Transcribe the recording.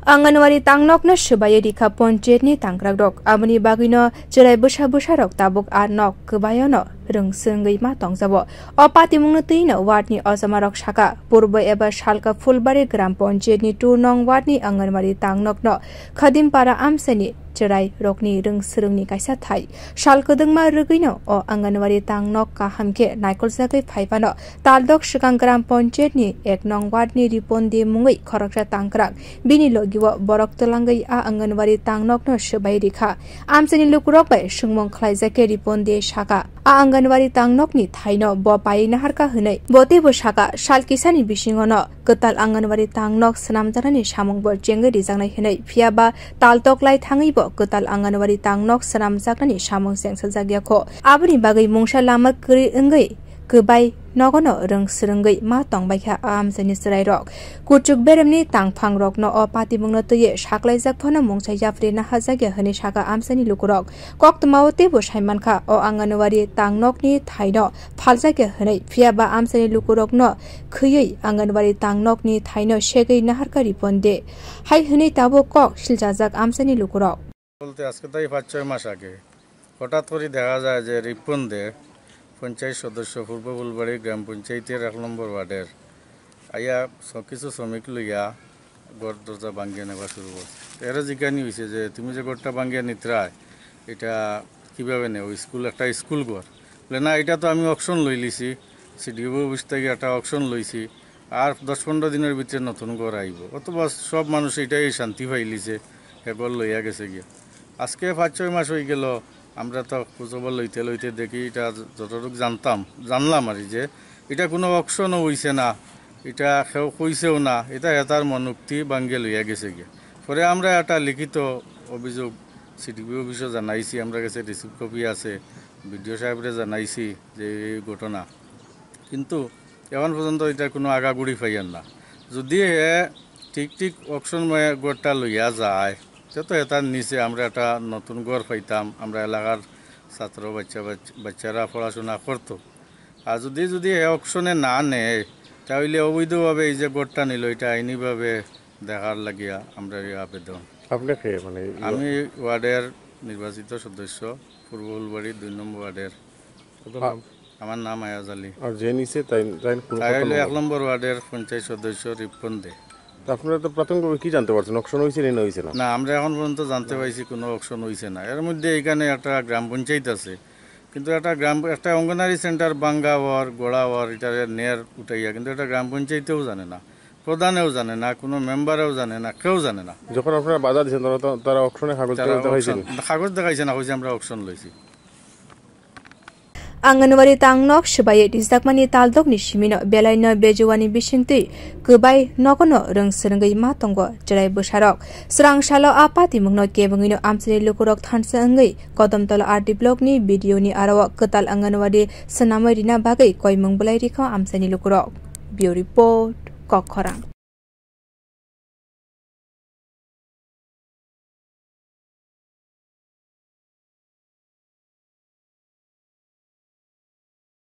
Anganwadi tang nogno swbai rikha panchayat ni tangkrak rok aboni bagwi no cherai busa rok tabuk ar nok kebaya no rungsengwi ma tongjabo o Patimung no tui no ward ni osama rok saka purbo eba salka phulbari gram panchayat ni 2 nong ward ni Anganwadi tang nogno kadamtala amchaini cherai rokni rungsrungni kaisa thai salkodungma rugino o Anganwadi tang nok ka hamke naikol sakai phaipano taldok swrang gram panchayat ni 1 nong ward ni riponde mungwi khoroksa tangkrak bini logiwo borok tolangai a Anganwadi tang nogno swbai rikha amchaini lukurog bai sungmong khlaijake riponde saka a Anganwadi tang nogni thaino bo pai naharka hunai bote bo saka salkisani bisingono Kwtal Anganwadi tang nog swnamjarani samung bo jengai rijangnai hunai phiaba taltok lai thangai bo Kwtal Anganwadi tang nog swnamjaknani samung sengsajakya kho aboni bagai mungsa lama kri wngwi kwbai nogno rungsrungwi ma tongbaikha amchaini cherai rok kuchuk beremni tangphang rok no o Patimung no tuye saklaijak phono mungsa yapri naharjakya hini saka amchaini lukurog koktmao tebo saimankha o Anganwadi tang nogni thaino phaljakya hini phiaba amchaini lukurog no khuyui Anganwadi tang nogni thaino segei naharka riponde hai hini tabo kok siljajak amchaini lukurog বলতে আজকে তাই 5-6 মাস আগে হঠাৎ করে দেখা যায় যে রিপন্দে পঞ্চায়েত সদস্য পূর্ব ফুলবাড়ি গ্রাম পঞ্চায়েতের 1 নম্বর ওয়ার্ডের আইয়া কিছু শ্রমিক লইয়া ঘর দরজা ভাঙিয়ে নেওয়া শুরু করছে এরা জিজ্ঞাসা হয়েছে যে তুমি যে ঘরটা ভাঙিয়ে নিত্রায় এটা কীভাবে নেও স্কুল একটা স্কুল ঘর বলে না এটা তো আমি অকশন লই লিছি সিডিও অফিস থেকে একটা অকশন লইছি আর 10-15 দিনের ভিতরে নতুন ঘর আইব অথবা সব মানুষ এটাই শান্তি পাইলিছে এ ঘর লইয়া গেছে গিয়া আজকে 5-6 মাস হয়ে গেল আমরা তো খোঁজখবর লইতে লইতে দেখি এটা যতটুকু জানলাম আর যে এটা কোনো অকশনও হইছে না এটা কেউ কইছেও না এটা এটার মনোক্তি ভাঙ্গে লইয়া গেছে গিয়া পরে আমরা একটা লিখিত অভিযোগ সিডিপি অফিসে জানাইছি আমরা কাছে রিসিভ কপি আছে বিডিও সাহেবরে জানাইছি যে এই ঘটনা কিন্তু এখন পর্যন্ত এটা কোনো আগাগুড়ি পাইয়ান না যদি ঠিক অকশন ঘরটা লইয়া যায় তো এটার নিচে আমরা একটা নতুন ঘর পাইতাম আমরা এলাকার ছাত্র বাচ্চারা পড়াশোনা করতো আর যদি অকশনে না নেয় তাহলে অবৈধভাবে এই যে ঘরটা নিল এটা আইনিভাবে দেখার লাগিয়া আমরা এই আবেদন আপনাকে মানে আমি ওয়ার্ডের নির্বাচিত সদস্য পূর্ব ফুলবাড়ি 2 নম্বর ওয়ার্ডের আমার নাম আয়াজ আলী আর যে নিচে তাই 1 নম্বর ওয়ার্ডের পঞ্চায়েত সদস্য রিপন্দে আপনারা তো প্রাথমিকভাবে কি জানতে পারছেন অকশন হইছে না হইছে না না আমরা এখন পর্যন্ত জানতে পাইছি কোনো অকশন হইছে না এর মধ্যে এখানে একটা গ্রাম পঞ্চায়েত আছে কিন্তু একটা অঙ্গনারী সেন্টার বাঙ্গা ওয়ার গোড়া ওয়ার এটা নেয়ার উঠাইয়া কিন্তু এটা গ্রাম পঞ্চায়েতেও জানে না প্রধানেও জানে না কোনো মেম্বারেও জানে না কেউ জানে না যখন আপনারা বাধা দিয়েছেন তারা অকশনে কাগজ দেখাইছে না হইছে আমরা অকশন লইছি Anganwadi tang nog swbai rijakmani taldok ni simino belaino bejuwani bisingtui kwbai nogno rungsrungwi ma tongo cherai busarok Swrang salo a Patimung no kebungino amchaini lukurog thansa wngwi kadamtala RD blog ni video ni araw Kwtal Anganwadi swnamwi rina bagai koimung bulai rikha amchaini lukurog Bureau report Swrang